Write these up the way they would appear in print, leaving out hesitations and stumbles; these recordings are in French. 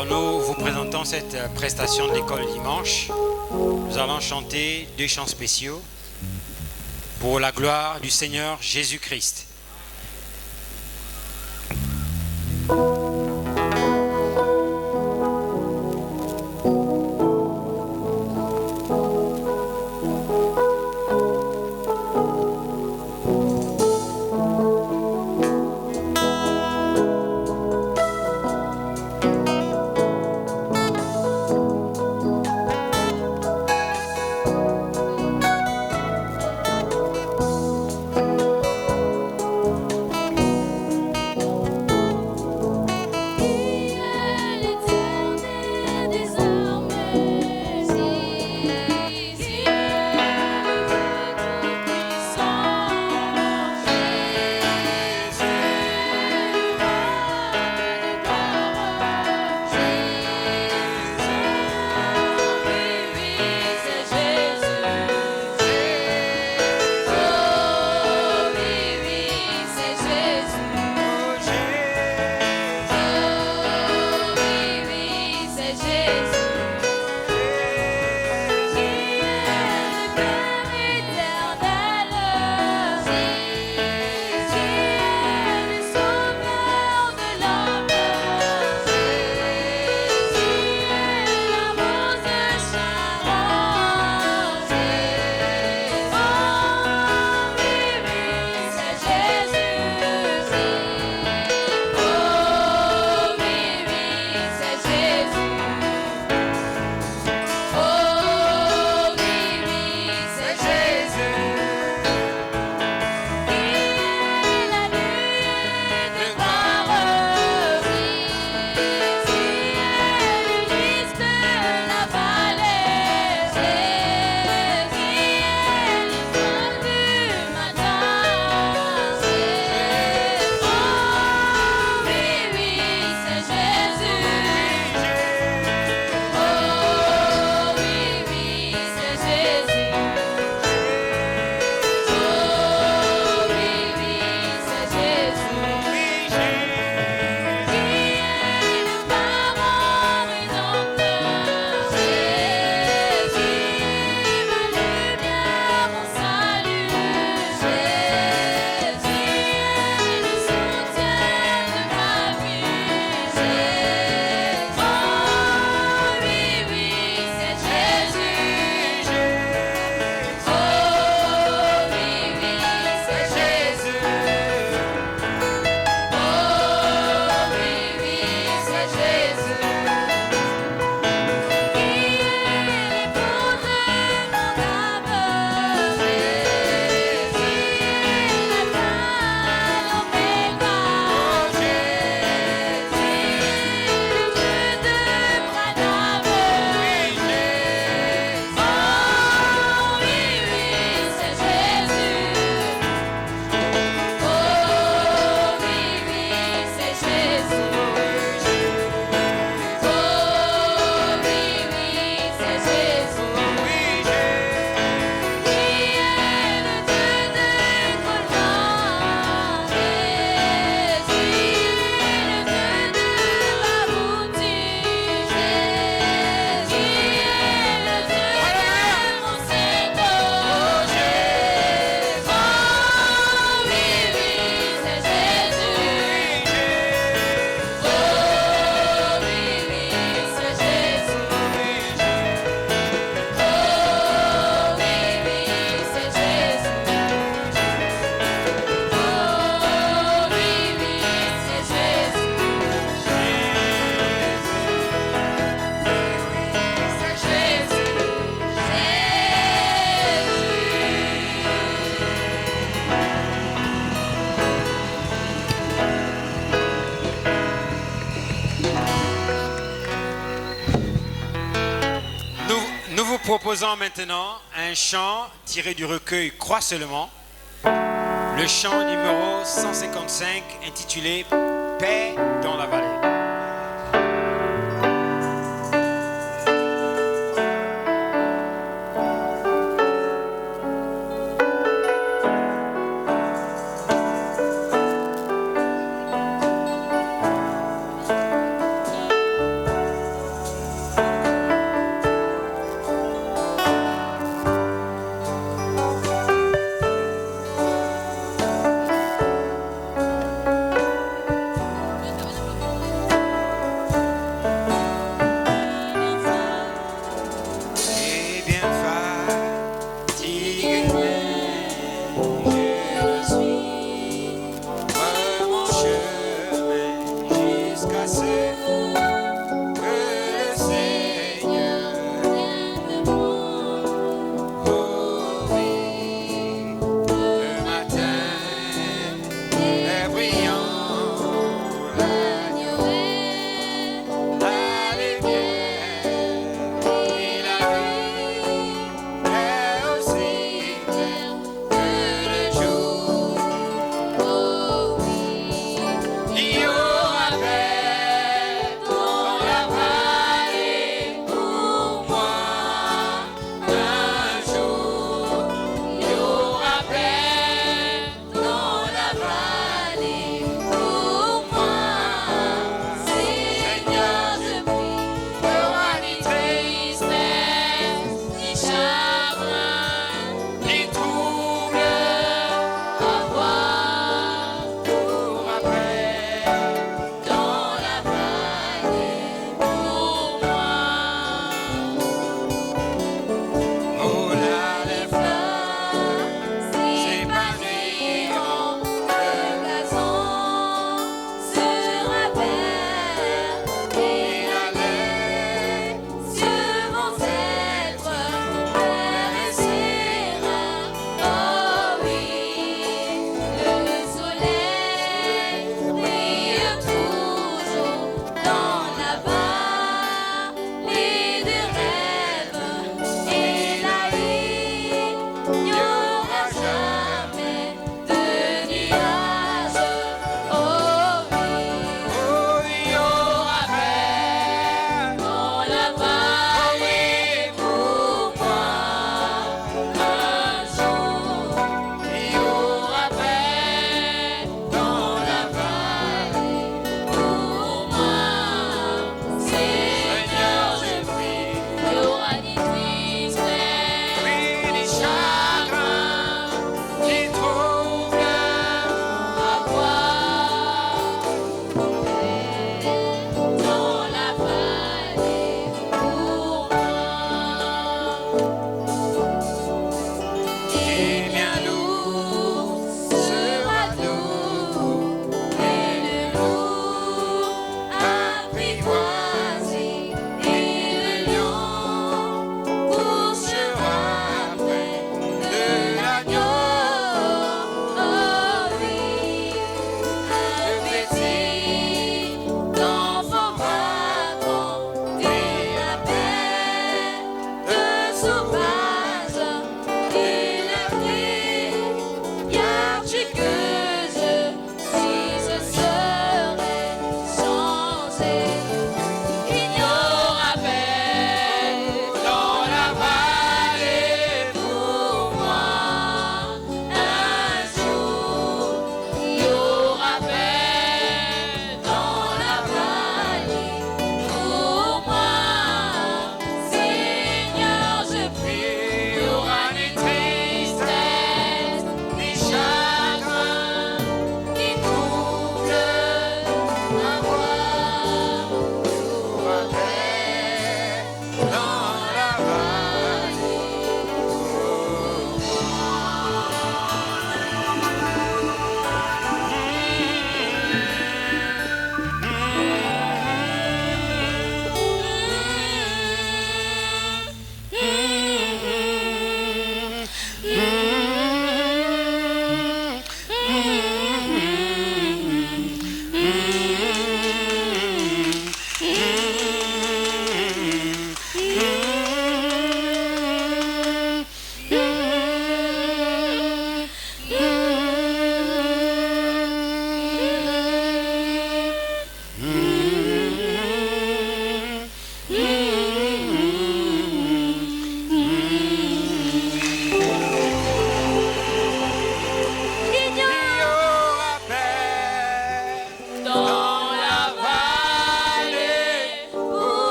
Alors nous vous présentons cette prestation de l'école dimanche. Nous allons chanter 2 chants spéciaux pour la gloire du Seigneur Jésus-Christ. Nous vous proposons maintenant un chant tiré du recueil Crois seulement, le chant numéro 155 intitulé Paix dans la vallée.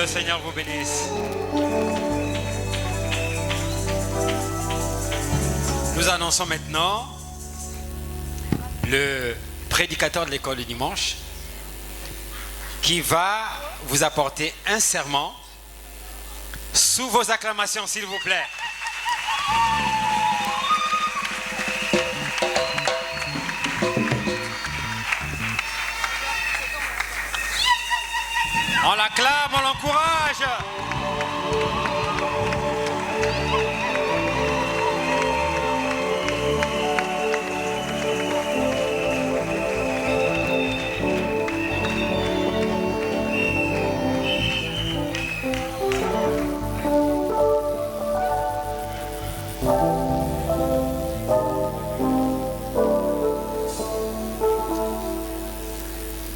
le Seigneur vous bénisse. Nous annonçons maintenant le prédicateur de l'école du dimanche qui va vous apporter un serment sous vos acclamations, s'il vous plaît. On l'acclame, on l'encourage.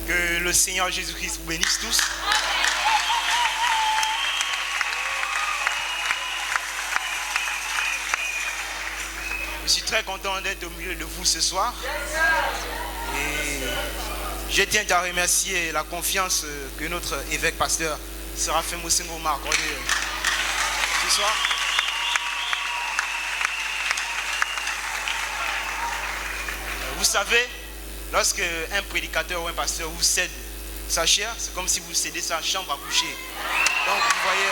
Que le Seigneur Jésus-Christ vous bénisse tous. Je suis très content d'être au milieu de vous ce soir. Et je tiens à remercier la confiance que notre évêque pasteur Séraphin Moussingo m'a accordée ce soir. Vous savez, lorsque un prédicateur ou un pasteur vous cède sa chair, c'est comme si vous cédez sa chambre à coucher. Donc vous voyez...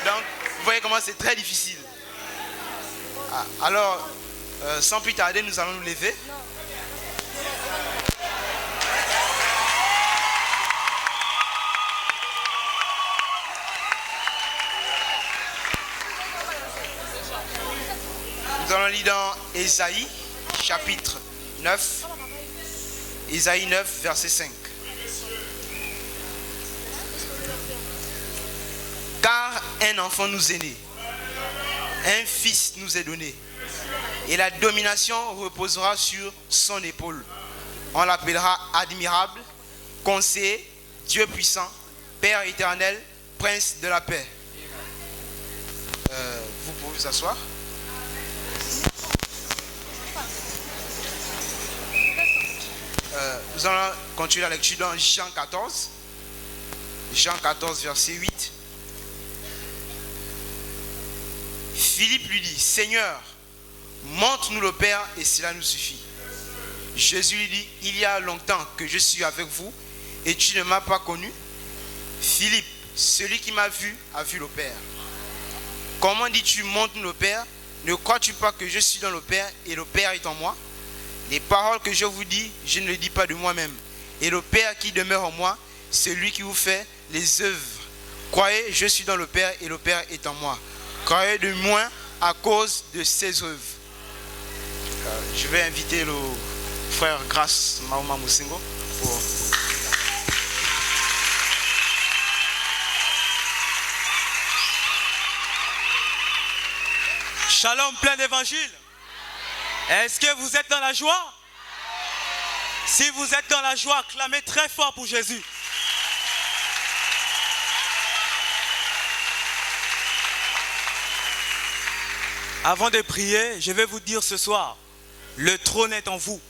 Donc, vous voyez comment c'est très difficile. Alors, sans plus tarder, nous allons nous lever. Nous allons lire dans Ésaïe, chapitre 9. Ésaïe 9, verset 5. Car un enfant nous est né, un fils nous est donné, et la domination reposera sur son épaule. On l'appellera admirable, conseiller, Dieu puissant, Père éternel, prince de la paix. Vous pouvez vous asseoir. Nous allons continuer la lecture dans Jean 14. Jean 14, verset 8. Philippe lui dit, Seigneur, montre-nous le Père et cela nous suffit. Jésus lui dit, il y a longtemps que je suis avec vous et tu ne m'as pas connu. Philippe, celui qui m'a vu a vu le Père. Comment dis-tu, montre-nous le Père? Ne crois-tu pas que je suis dans le Père et le Père est en moi? Les paroles que je vous dis, je ne les dis pas de moi-même. Et le Père qui demeure en moi, c'est lui qui vous fait les œuvres. Croyez, je suis dans le Père et le Père est en moi. Croyez de moi à cause de ses œuvres. Je vais inviter le frère Grace Mahoma Moussingo pour... Shalom plein d'évangile. Est-ce que vous êtes dans la joie? Si vous êtes dans la joie, clamez très fort pour Jésus. Avant de prier, je vais vous dire ce soir, le trône est en vous.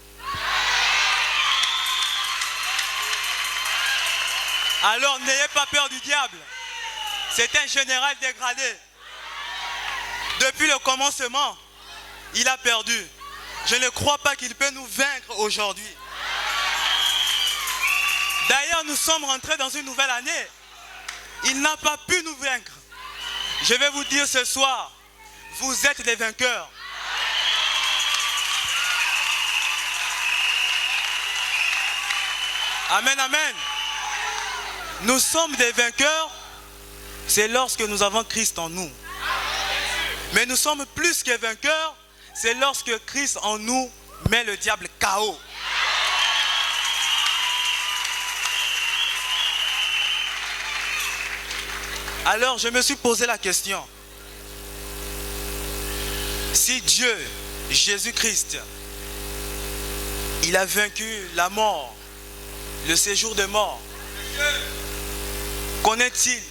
Alors n'ayez pas peur du diable. C'est un général dégradé. Depuis le commencement, il a perdu. Je ne crois pas qu'il peut nous vaincre aujourd'hui. D'ailleurs, nous sommes rentrés dans une nouvelle année. Il n'a pas pu nous vaincre. Je vais vous dire ce soir, vous êtes des vainqueurs. Amen, amen. Nous sommes des vainqueurs, c'est lorsque nous avons Christ en nous. Mais nous sommes plus que vainqueurs, c'est lorsque Christ en nous met le diable KO. Alors je me suis posé la question. Si Dieu, Jésus-Christ, il a vaincu la mort, le séjour de mort, qu'en est-il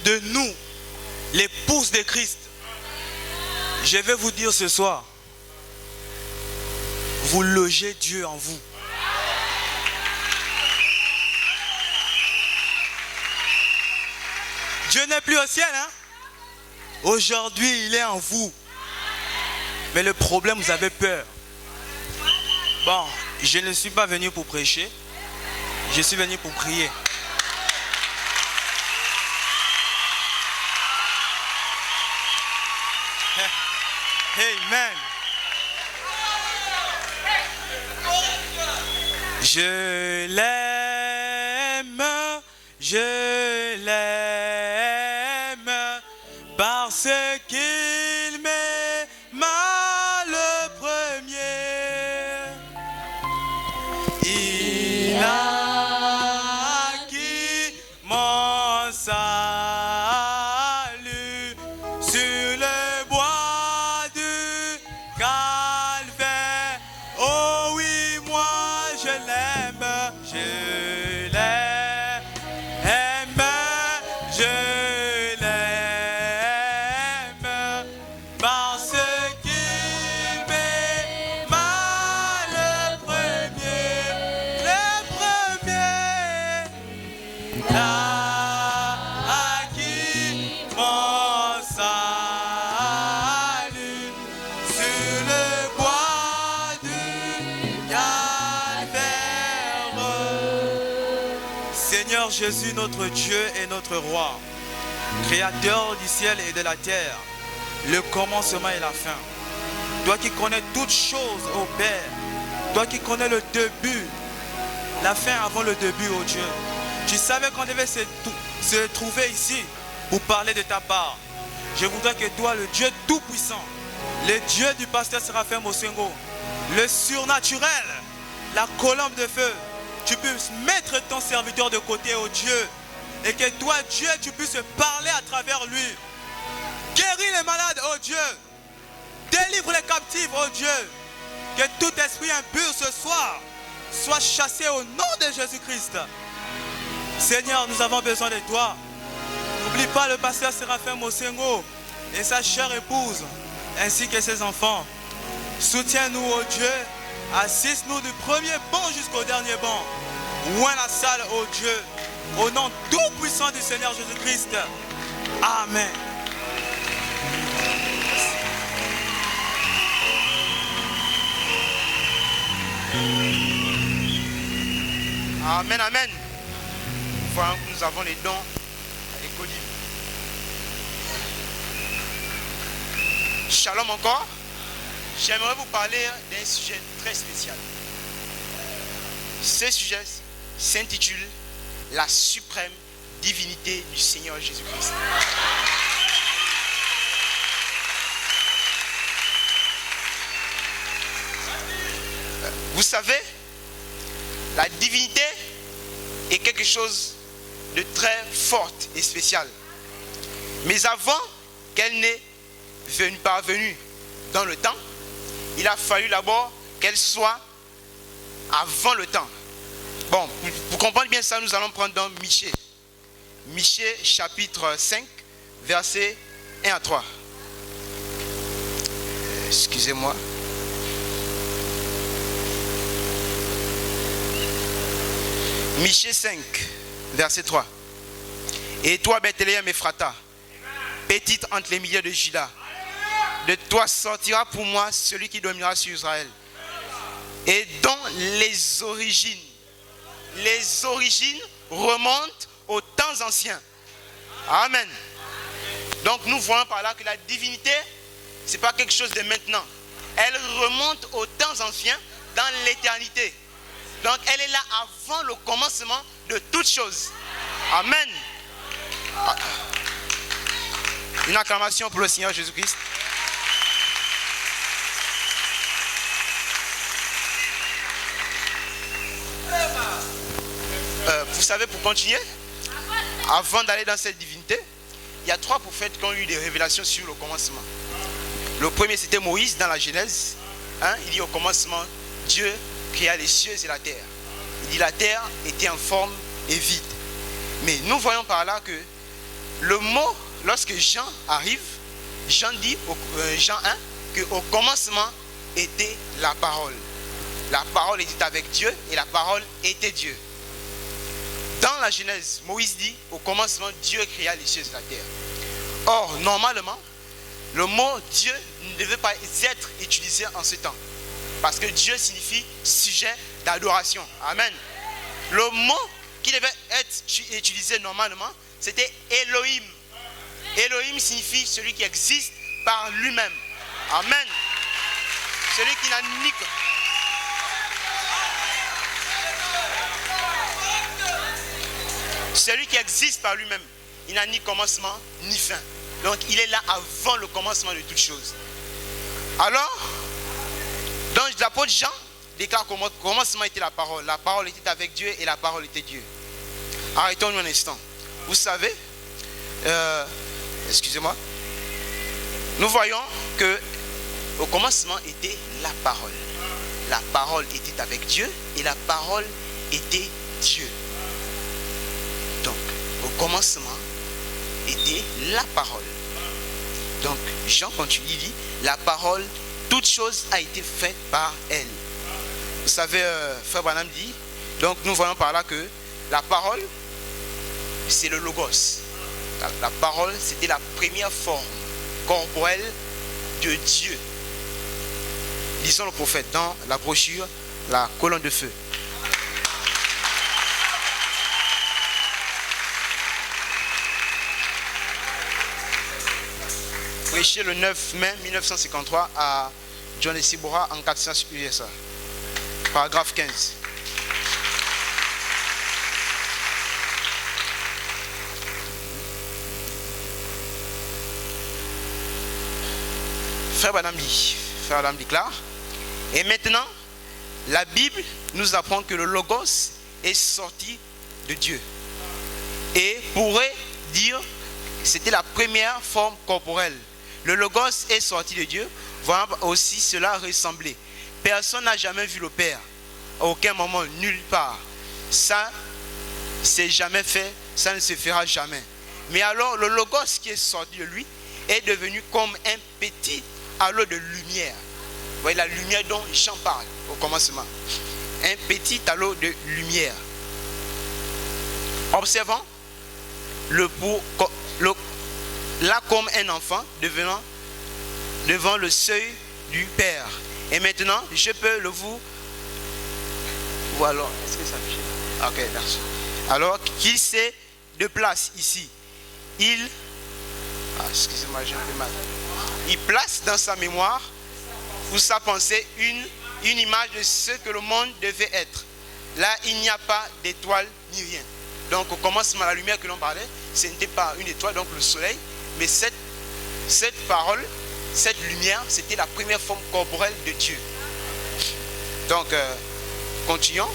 de nous, l'épouse de Christ? Je vais vous dire ce soir, vous logez Dieu en vous. Dieu n'est plus au ciel, hein? Aujourd'hui, il est en vous. Mais le problème, vous avez peur. Bon, je ne suis pas venu pour prêcher. Je suis venu pour prier. Amen. Je l'aime parce qu'il m'aima le premier. Il a acquis mon salut sur le bois du calvaire. Oh oui, moi je l'aime, je l'aime, parce qu'il m'aima le premier, il a acquis mon salut sur le bois du calvaire. Seigneur Jésus, notre Dieu et notre roi, Créateur du ciel et de la terre, le commencement et la fin. Toi qui connais toutes choses, ô Père, toi qui connais le début, la fin avant le début, ô Dieu. Tu savais qu'on devait se trouver ici pour parler de ta part. Je voudrais que toi, le Dieu tout-puissant, le Dieu du pasteur Séraphin Mosengo, le surnaturel, la colombe de feu, tu puisses mettre ton serviteur de côté, ô Dieu, et que toi, Dieu, tu puisses parler à travers lui. Guéris les malades, ô Dieu. Délivre les captifs, ô Dieu. Que tout esprit impur ce soir soit chassé au nom de Jésus-Christ. Seigneur, nous avons besoin de toi. N'oublie pas le pasteur Séraphin Mosengo et sa chère épouse, ainsi que ses enfants. Soutiens-nous, ô Dieu. Assiste-nous du premier banc jusqu'au dernier banc. Ouvre la salle, ô Dieu. Au nom tout puissant du Seigneur Jésus-Christ. Amen. Amen, amen. Voilà, nous avons les dons à l'école. Shalom encore. J'aimerais vous parler d'un sujet très spécial. Ce sujet s'intitule La suprême divinité du Seigneur Jésus-Christ. Vous savez, la divinité est quelque chose de très forte et spécial. Mais avant qu'elle n'ait parvenue dans le temps, il a fallu d'abord qu'elle soit avant le temps. Bon, pour comprendre bien ça, nous allons prendre dans Michée. Michée chapitre 5, versets 1 à 3. Excusez-moi. Michée 5, verset 3. Et toi, Bethléem Ephrata, petite entre les milliers de Juda, de toi sortira pour moi celui qui dominera sur Israël. Et dont les origines remontent aux temps anciens. Amen. Donc nous voyons par là que la divinité, ce n'est pas quelque chose de maintenant. Elle remonte aux temps anciens dans l'éternité. Donc elle est là avant le commencement de toutes choses. Amen. Une acclamation pour le Seigneur Jésus-Christ. Vous savez, pour continuer, avant d'aller dans cette divinité, il y a 3 prophètes qui ont eu des révélations sur le commencement. Le premier, c'était Moïse dans la Genèse. Il dit au commencement, Dieu créa les cieux et la terre. Il dit la terre était informe et vide. Mais nous voyons par là que le mot, lorsque Jean arrive, Jean dit, Jean 1, qu'au commencement était la parole. La parole était avec Dieu et la parole était Dieu. Dans la Genèse, Moïse dit, au commencement, Dieu créa les cieux et la terre. Or, normalement, le mot Dieu ne devait pas être utilisé en ce temps. Parce que Dieu signifie sujet d'adoration. Amen. Le mot qui devait être utilisé normalement, c'était Elohim. Elohim signifie celui qui existe par lui-même. Amen. Celui qui n'a ni... Celui qui existe par lui-même. Il n'a ni commencement ni fin. Donc il est là avant le commencement de toutes choses. Alors, dans l'apôtre Jean déclare qu'au commencement était la parole. La parole était avec Dieu et la parole était Dieu. Arrêtons-nous un instant. Vous savez, excusez-moi, nous voyons que au commencement était la parole. La parole était avec Dieu et la parole était Dieu. Donc, au commencement était la parole. Donc, Jean continue, il dit, la parole, toute chose a été faite par elle. Vous savez, Frère Branham dit, donc nous voyons par là que la parole, c'est le logos. La parole, c'était la première forme corporelle de Dieu. Lisons le prophète dans la brochure, la colonne de feu. Prêché le 9 mai 1953 à John Sibora en 400 USA. Paragraphe 15. Frère Adam déclare, et maintenant, la Bible nous apprend que le Logos est sorti de Dieu. Et pourrait dire, c'était la première forme corporelle. Le Logos est sorti de Dieu, voilà aussi cela ressemblait. Personne n'a jamais vu le Père, à aucun moment, nulle part. Ça, c'est jamais fait, ça ne se fera jamais. Mais alors, le Logos qui est sorti de lui est devenu comme un petit halo de lumière. Vous voyez la lumière dont Jean parle au commencement. Un petit halo de lumière. Observons là comme un enfant devant le seuil du Père. Et maintenant, je peux le vous... Voilà. Est-ce que ça marche? Ok, merci. Alors qu'il se déplace ici, excusez-moi, j'ai un peu mal. Il place dans sa mémoire ou sa pensée une image de ce que le monde devait être. Là, il n'y a pas d'étoile ni rien. Donc, au commencement, la lumière que l'on parlait, ce n'était pas une étoile, donc le soleil, mais cette parole, cette lumière, c'était la première forme corporelle de Dieu. Donc, continuons.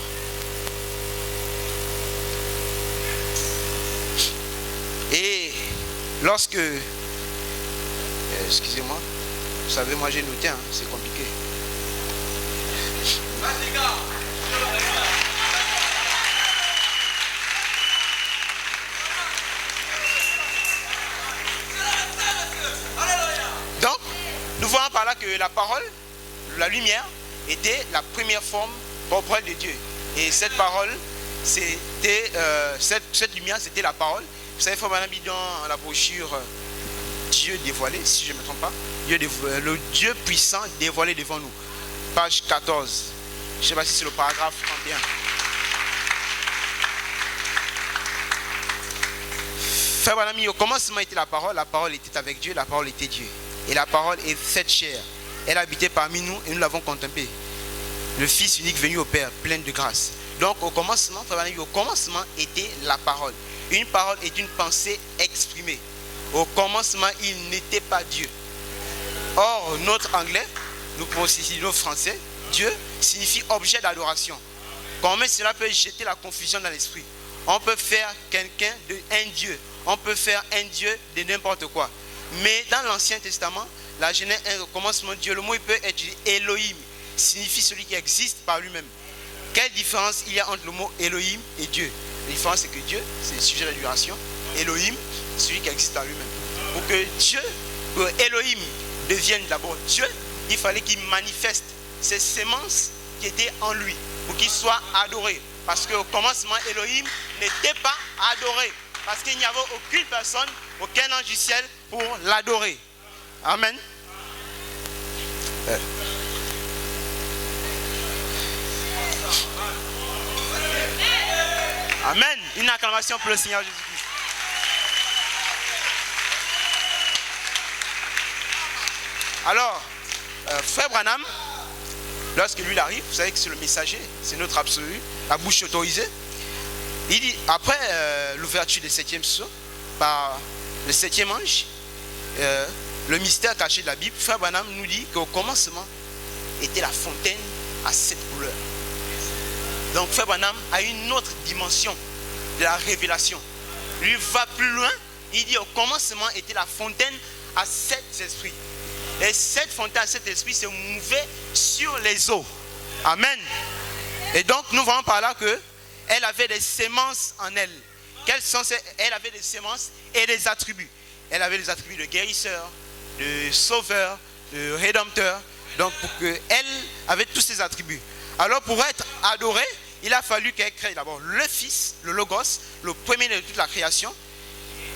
Et lorsque... excusez-moi, vous savez, moi j'ai noté, c'est compliqué. Donc, nous voyons par là que la parole, la lumière, était la première forme corporelle de Dieu. Et cette parole, c'était cette lumière, c'était la parole. Vous savez, Frère Branham dit dans la brochure Dieu dévoilé, si je ne me trompe pas, le Dieu puissant dévoilé devant nous. Page 14. Je ne sais pas si c'est le paragraphe 31. Frère Branham dit, au commencement était la parole était avec Dieu, la parole était Dieu. Et la parole est faite chair. Elle habitait parmi nous et nous l'avons contemplée. Le Fils unique venu au Père, plein de grâce. Donc au commencement, Frère Branham dit, au commencement était la parole. Une parole est une pensée exprimée. Au commencement, il n'était pas Dieu. Or, notre anglais, nous pouvons aussi dire notre français, Dieu signifie objet d'adoration. Comment cela peut jeter la confusion dans l'esprit? On peut faire quelqu'un un Dieu. On peut faire un Dieu de n'importe quoi. Mais dans l'Ancien Testament, la Genèse, au commencement, Dieu, le mot il peut être Elohim, signifie celui qui existe par lui-même. Quelle différence il y a entre le mot Elohim et Dieu? La différence, c'est que Dieu, c'est le sujet d'adoration. Elohim, celui qui existe en lui-même. Pour que Dieu, pour Elohim devienne d'abord Dieu, il fallait qu'il manifeste ces semences qui étaient en lui, pour qu'il soit adoré, Parce qu'au commencement, Elohim n'était pas adoré. Parce qu'il n'y avait aucune personne, aucun ange du ciel pour l'adorer. Amen. Amen. Une acclamation pour le Seigneur Jésus-Christ. Alors, frère Branham, lorsque lui arrive, vous savez que c'est le messager, c'est notre absolu, la bouche autorisée. Il dit, après l'ouverture des 7e sceaux, par le 7e ange, le mystère caché de la Bible, frère Branham nous dit qu'au commencement était la fontaine à 7 couleurs. Donc frère Branham a une autre dimension de la révélation. Lui va plus loin, il dit au commencement était la fontaine à 7 esprits. Et cette fontaine à 7 esprits se mouvait sur les eaux. Amen. Et donc nous voyons par là que elle avait des sémences en elle. Quelles sont ces... Elle avait des sémences et des attributs. Elle avait les attributs de guérisseur, de sauveur, de rédempteur. Donc pour qu'elle avait tous ces attributs. Alors pour être adorée, il a fallu qu'elle crée d'abord le Fils, le Logos, le premier de toute la création.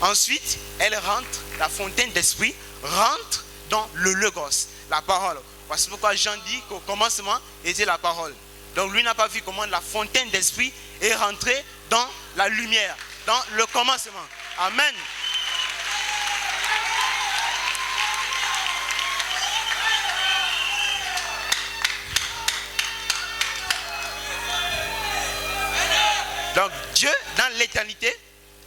Ensuite, elle rentre, la fontaine d'esprit rentre dans le Logos, la parole. C'est pourquoi Jean dit qu'au commencement était la parole. Donc lui n'a pas vu comment la fontaine d'esprit est rentrée dans la lumière, dans le commencement. Amen. Donc Dieu, dans l'éternité,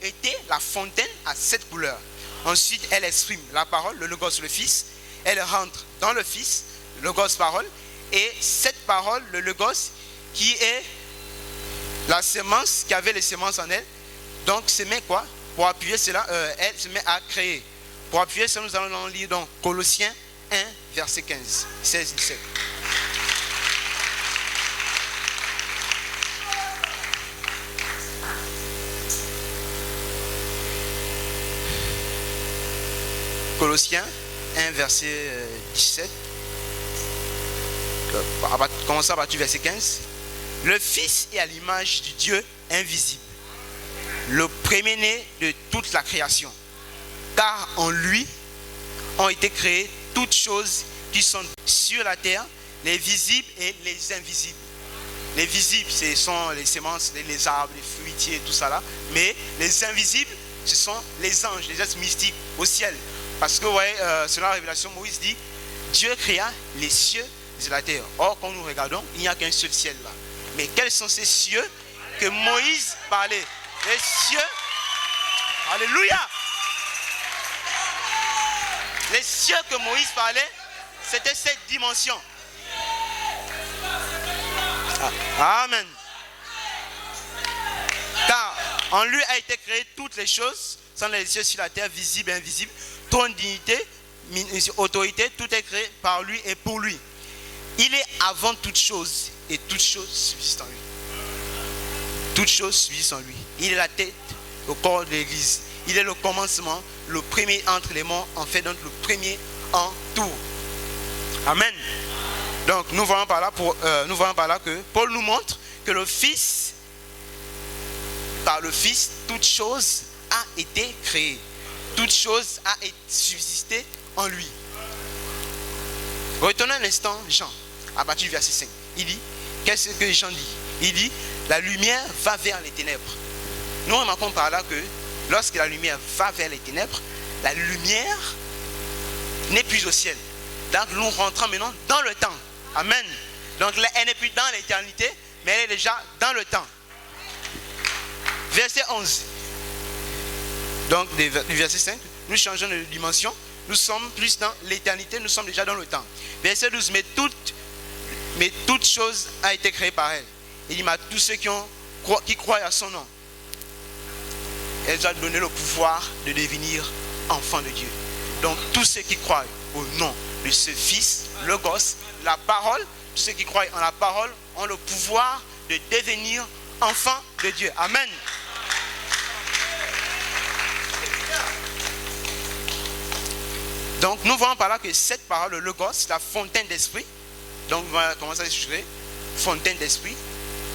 était la fontaine à 7 couleurs. Ensuite, elle exprime la parole, le Logos, le Fils. Elle rentre dans le Fils, le Logos, parole. Et cette parole, le Logos, qui est la sémence, qui avait les sémences en elle, donc se met quoi? Pour appuyer cela, elle se met à créer. Pour appuyer cela, nous allons lire donc Colossiens 1, verset 15, 16, 17. Colossiens 1, verset 17. Commençons à partir du verset 15. Le Fils est à l'image du Dieu invisible, le premier-né de toute la création. Car en lui ont été créées toutes choses qui sont sur la terre, les visibles et les invisibles. Les visibles, ce sont les semences, les arbres, les fruitiers, tout ça là. Mais les invisibles, ce sont les anges, les êtres mystiques au ciel. Parce que, ouais, selon la révélation, Moïse dit, Dieu créa les cieux et la terre. Or, quand nous regardons, il n'y a qu'un seul ciel là. Mais quels sont ces cieux que Moïse parlait? Les cieux, alléluia! Les cieux que Moïse parlait, c'était cette dimension. Amen. Car en lui a été créé toutes les choses, sans les cieux sur la terre, visibles et invisibles. Trône, dignité, autorité, tout est créé par lui et pour lui. Il est avant toute chose et toute chose subsiste en lui. Toute chose subsiste en lui. Il est la tête, le corps de l'église. Il est le commencement, le premier entre les morts, en fait donc le premier en tout. Amen. Donc nous voyons par là, que Paul nous montre que le Fils, par le Fils, toute chose a été créée. Toute chose a subsisté en lui. Retournons un instant, Jean, à partir du verset 5. Il dit, qu'est-ce que Jean dit? Il dit, la lumière va vers les ténèbres. Nous remarquons par là que lorsque la lumière va vers les ténèbres, la lumière n'est plus au ciel. Donc nous rentrons maintenant dans le temps. Amen. Donc elle n'est plus dans l'éternité, mais elle est déjà dans le temps. Verset 11. Donc du verset 5, nous changeons de dimension. Nous sommes plus dans l'éternité, nous sommes déjà dans le temps. Verset 12, mais toute chose a été créée par elle. Il dit, mais à tous ceux qui croient à son nom, elle nous a donné le pouvoir de devenir enfants de Dieu. Donc tous ceux qui croient au nom de ce Fils, le Gosse, la parole, tous ceux qui croient en la parole ont le pouvoir de devenir enfants de Dieu. Amen. Donc nous voyons par là que cette parole, le Logos, la fontaine d'esprit, donc on va commencer à discuter, fontaine d'esprit,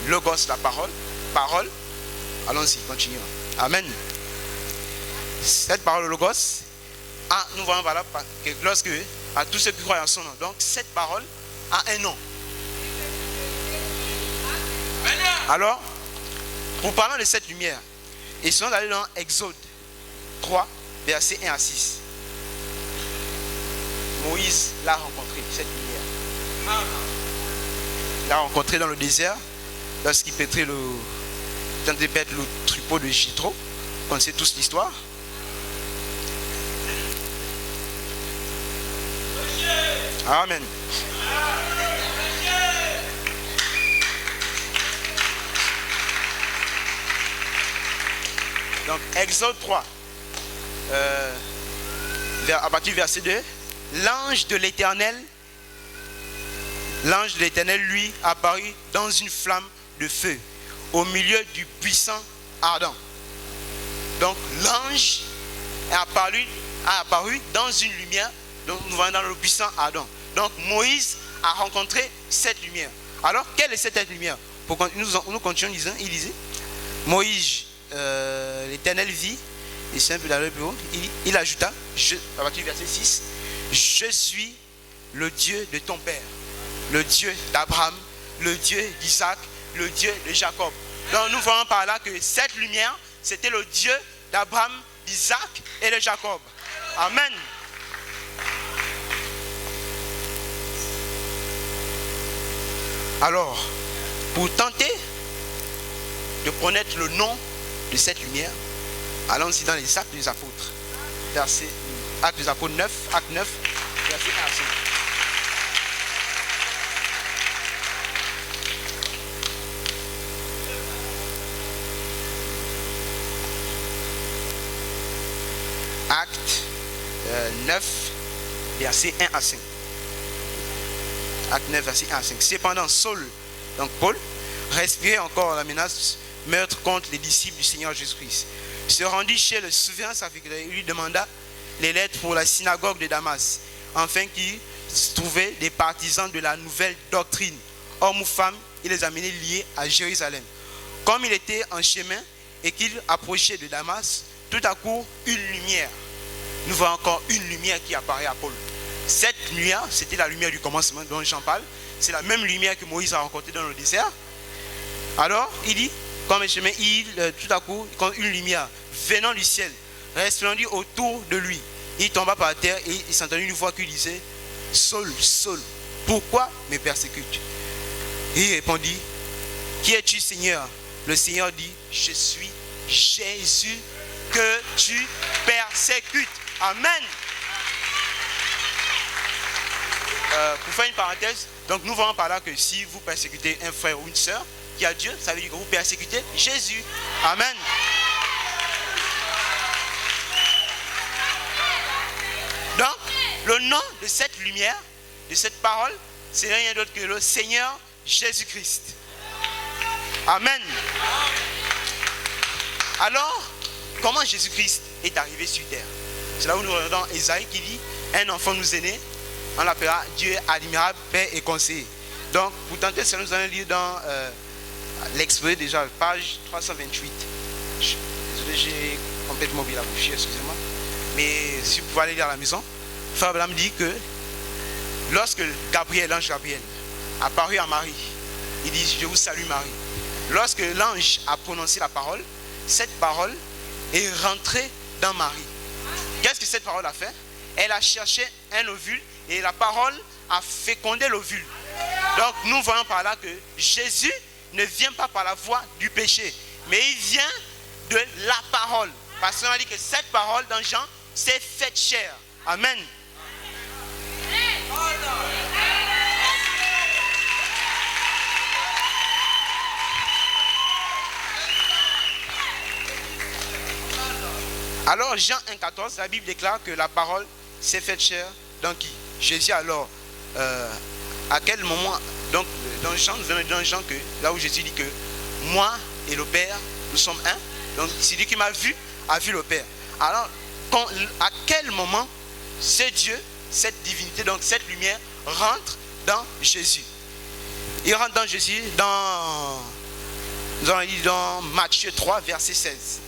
Logos, la parole, parole. Allons-y, continuons. Amen. Cette parole logos, nous voyons par là que lorsque à tous ceux qui croient en son nom. Donc cette parole a un nom. Alors, pour parler de cette lumière, et sinon d'aller dans Exode 3, versets 1 à 6. Moïse l'a rencontré, cette lumière. Il l'a rencontré dans le désert, lorsqu'il tentait de perdre le troupeau de Jethro. Vous connaissez tous l'histoire. Amen. Donc, Exode 3, à partir du verset 2, l'ange de l'Éternel lui apparut dans une flamme de feu, au milieu du puissant ardent. Donc, l'ange a apparu dans une lumière, donc nous voyons dans le puissant ardent. Donc, Moïse a rencontré cette lumière. Alors, quelle est cette lumière? Pour que nous continuons, il disait, Moïse, l'Éternel vit, et c'est un peu dans le bureau, il ajouta, à partir du verset 6, je suis le Dieu de ton père, le Dieu d'Abraham, le Dieu d'Isaac, le Dieu de Jacob. Donc nous voyons par là que cette lumière, c'était le Dieu d'Abraham, d'Isaac et de Jacob. Amen. Alors, pour tenter de connaître le nom de cette lumière, allons-y dans les actes des apôtres. Actes des apôtres 9, acte 9, verset 1 à 5. Acte 9, verset 1 à 5. Acte 9, verset 1 à 5. Cependant, Saul, donc Paul, respirait encore la menace meurtre contre les disciples du Seigneur Jésus-Christ. Se rendit chez le souverain sacrificateur et lui demanda les lettres pour la synagogue de Damas, afin qu'il trouvait des partisans de la nouvelle doctrine. Hommes ou femmes, il les amenait liés à Jérusalem. Comme il était en chemin et qu'il approchait de Damas, tout à coup, une lumière. Nous voyons encore une lumière qui apparaît à Paul. Cette lumière, c'était la lumière du commencement dont j'en parle. C'est la même lumière que Moïse a rencontrée dans le désert. Alors, il dit, comme chemin, tout à coup, quand une lumière venant du ciel resplendit autour de lui, il tomba par terre et il s'entendit une voix qui disait, Saul, Saul, pourquoi me persécutes? Il répondit, qui es-tu, Seigneur? Le Seigneur dit, je suis Jésus que tu persécutes. Amen. Pour faire une parenthèse, donc nous voyons par là que si vous persécutez un frère ou une soeur qui a Dieu, ça veut dire que vous persécutez Jésus. Amen. Donc, le nom de cette lumière, de cette parole, c'est rien d'autre que le Seigneur Jésus-Christ. Amen. Alors, comment Jésus-Christ est arrivé sur terre? C'est là où nous regardons Ésaïe qui dit, un enfant nous est né, on l'appellera Dieu admirable, Père et conseiller. Donc, pour tenter, ça nous allons lire dans l'exposé déjà, page 328. Désolé, j'ai complètement oublié la bouche, excusez-moi. Mais si vous pouvez aller lire à la maison, Frère Branham dit que lorsque l'ange Gabriel apparut à Marie, il dit, je vous salue Marie. Lorsque l'ange a prononcé la parole, cette parole est rentrée dans Marie. Qu'est-ce que cette parole a fait? Elle a cherché un ovule et la parole a fécondé l'ovule. Donc nous voyons par là que Jésus ne vient pas par la voie du péché, mais il vient de la parole. Parce qu'on a dit que cette parole dans Jean s'est faite chair. Amen. Alors Jean 1,14, la Bible déclare que la parole s'est faite chair dans qui? Jésus. Alors, à quel moment, donc dans Jean, nous venons dans Jean que là où Jésus dit que moi et le Père, nous sommes un. Donc celui qui m'a vu a vu le Père. Alors, à quel moment ce Dieu, cette divinité, donc cette lumière rentre dans Jésus? Il rentre dans Jésus dans Nous allons lire dans Matthieu 3, verset 16.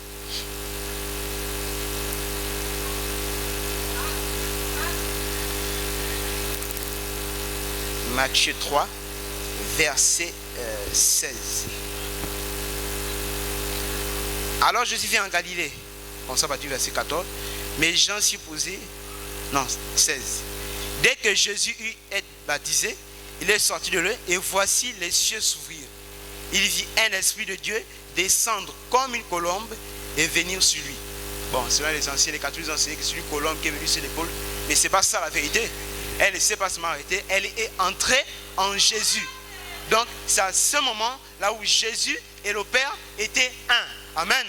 Matthieu 3, verset 16. Alors Jésus vient en Galilée. On s'en partit verset 14. Mais Jean s'y posait. Non, 16. Dès que Jésus eut été baptisé, il est sorti de l'eau et voici les cieux s'ouvrir. Il vit un esprit de Dieu descendre comme une colombe et venir sur lui. Bon, c'est là les anciens, les catholiques enseignent que c'est une colombe qui est venue sur l'épaule. Mais ce n'est pas ça la vérité. Elle ne s'est pas seulement arrêtée, elle est entrée en Jésus. Donc, c'est à ce moment là où Jésus et le Père étaient un. Amen.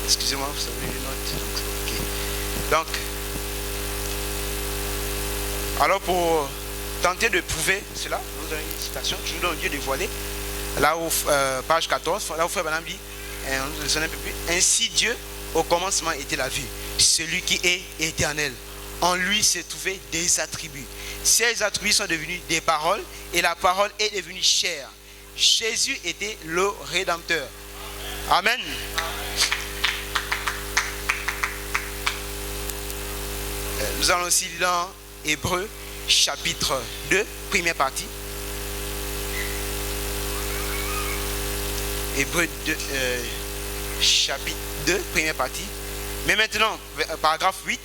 Excusez-moi, vous savez les notes. Donc, alors pour tenter de prouver cela, je vous donne une citation, je vous donne Dieu dévoilé. Là où, page 14, là où Frère Branham dit, on nous un peu plus, ainsi Dieu au commencement était la vie, celui qui est éternel. En lui se trouvaient des attributs. Ces attributs sont devenus des paroles et la parole est devenue chair. Jésus était le Rédempteur. Amen. Nous allons aussi dans Hébreux chapitre 2, première partie. Hébreux 2, chapitre 2, première partie. Mais maintenant, paragraphe 8.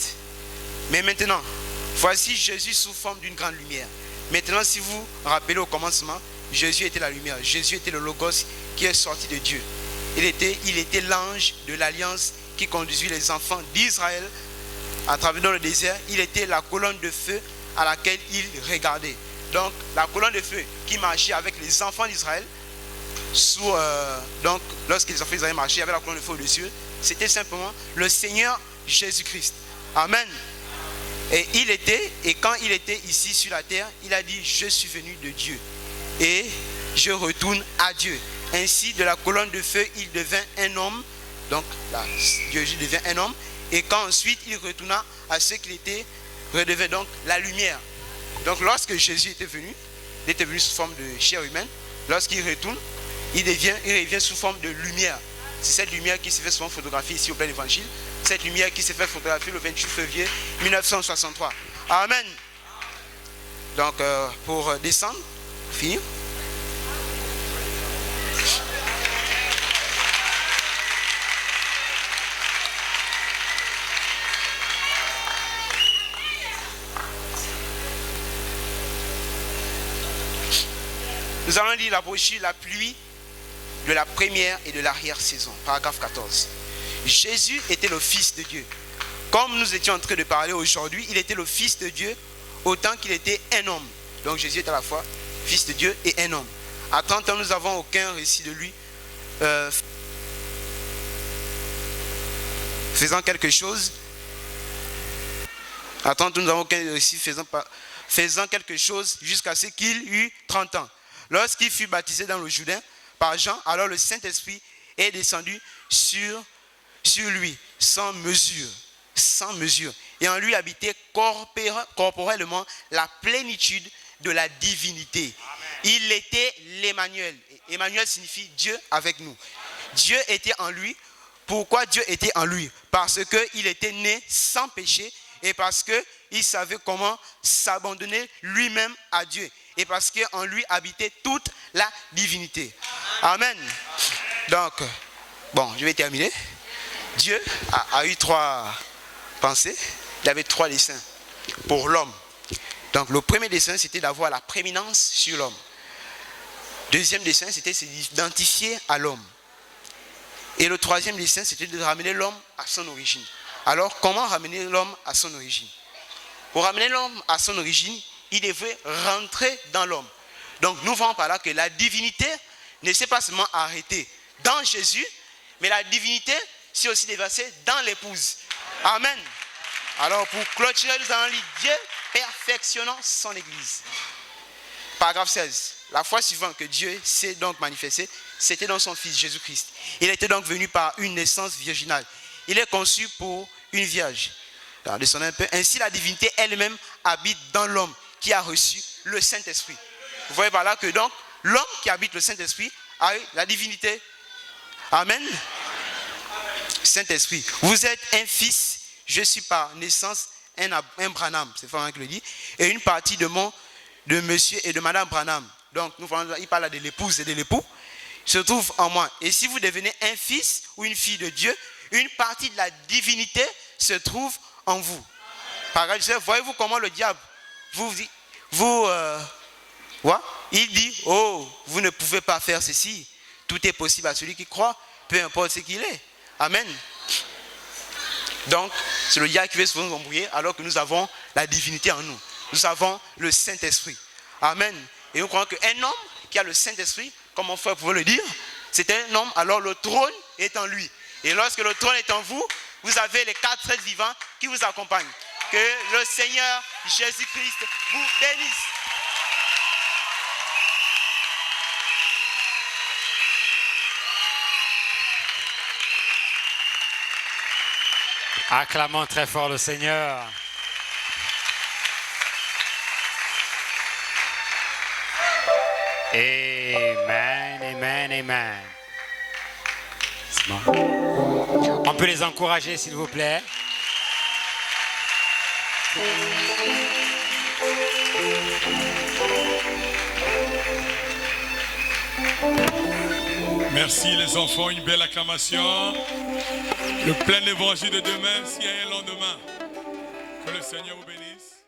Mais maintenant, voici Jésus sous forme d'une grande lumière. Maintenant, si vous rappelez au commencement, Jésus était la lumière. Jésus était le Logos qui est sorti de Dieu. Il était l'ange de l'alliance qui conduisit les enfants d'Israël à travers dans le désert. Il était la colonne de feu à laquelle ils regardaient. Donc, la colonne de feu qui marchait avec les enfants d'Israël, donc, lorsque les enfants d'Israël marchaient avec la colonne de feu au-dessus, c'était simplement le Seigneur Jésus-Christ. Amen. Et quand il était ici sur la terre, il a dit, je suis venu de Dieu et je retourne à Dieu. Ainsi, de la colonne de feu, il devint un homme. Donc, là, Jésus devint un homme. Et quand ensuite il retourna à ce qu'il était, redevint donc la lumière. Donc lorsque Jésus était venu, il était venu sous forme de chair humaine. Lorsqu'il retourne, il revient sous forme de lumière. C'est cette lumière qui s'est fait souvent photographier ici au plein évangile. Cette lumière qui s'est fait photographier le 28 février 1963. Amen. Donc pour descendre, pour finir. Nous allons lire la brochure La pluie de la première et de l'arrière-saison, paragraphe 14. Jésus était le Fils de Dieu. Comme nous étions en train de parler aujourd'hui, il était le Fils de Dieu autant qu'il était un homme. Donc Jésus est à la fois Fils de Dieu et un homme. À 30 ans, nous n'avons aucun récit de lui faisant quelque chose. À 30 ans, nous n'avons aucun récit faisant quelque chose jusqu'à ce qu'il eût 30 ans. Lorsqu'il fut baptisé dans le Jourdain par Jean, alors le Saint-Esprit est descendu sur lui sans mesure. Et en lui habitait corporellement la plénitude de la divinité. Amen. Il était l'Emmanuel. Emmanuel signifie Dieu avec nous. Dieu était en lui. Pourquoi Dieu était en lui? Parce qu'il était né sans péché et parce qu'il savait comment s'abandonner lui-même à Dieu. Et parce qu'en lui habitait toute la divinité. Amen. Donc, bon, je vais terminer. Dieu a eu 3 pensées. Il avait 3 desseins pour l'homme. Donc, le premier dessein, c'était d'avoir la prééminence sur l'homme. Deuxième dessein, c'était d'identifier à l'homme. Et le troisième dessein, c'était de ramener l'homme à son origine. Alors, comment ramener l'homme à son origine? Pour ramener l'homme à son origine, il devait rentrer dans l'homme. Donc nous voyons par là que la divinité ne s'est pas seulement arrêtée dans Jésus, mais la divinité s'est aussi déversée dans l'épouse. Amen. Alors pour clôturer, nous allons lire Dieu perfectionnant son église. paragraphe 16. La fois suivante que Dieu s'est donc manifesté, c'était dans son Fils Jésus-Christ. Il était donc venu par une naissance virginale. Il est conçu pour une vierge. Ainsi, la divinité elle-même habite dans l'homme qui a reçu le Saint-Esprit. Vous voyez par là que donc, l'homme qui habite le Saint-Esprit a eu la divinité. Amen. Saint-Esprit. Vous êtes un fils, je suis par naissance un Branham, c'est Franck qui le dit, et une partie de monsieur et de madame Branham. Donc, il parle de l'épouse et de l'époux, se trouve en moi. Et si vous devenez un fils ou une fille de Dieu, une partie de la divinité se trouve en vous. Par exemple, voyez-vous comment le diable il dit, oh, vous ne pouvez pas faire ceci. Tout est possible à celui qui croit, peu importe ce qu'il est. Amen. Donc, c'est le diable qui veut souvent nous embrouiller alors que nous avons la divinité en nous. Nous avons le Saint-Esprit. Amen. Et nous croyons qu'un homme qui a le Saint-Esprit, comme mon frère pouvait le dire, c'est un homme, alors le trône est en lui. Et lorsque le trône est en vous, vous avez les 4 êtres vivants qui vous accompagnent. Que le Seigneur Jésus-Christ vous bénisse. Acclamons très fort le Seigneur. Amen, amen, amen. C'est bon. On peut les encourager, s'il vous plaît. Merci les enfants, une belle acclamation. Le plein évangile de demain, s'il y a un lendemain. Que le Seigneur vous bénisse.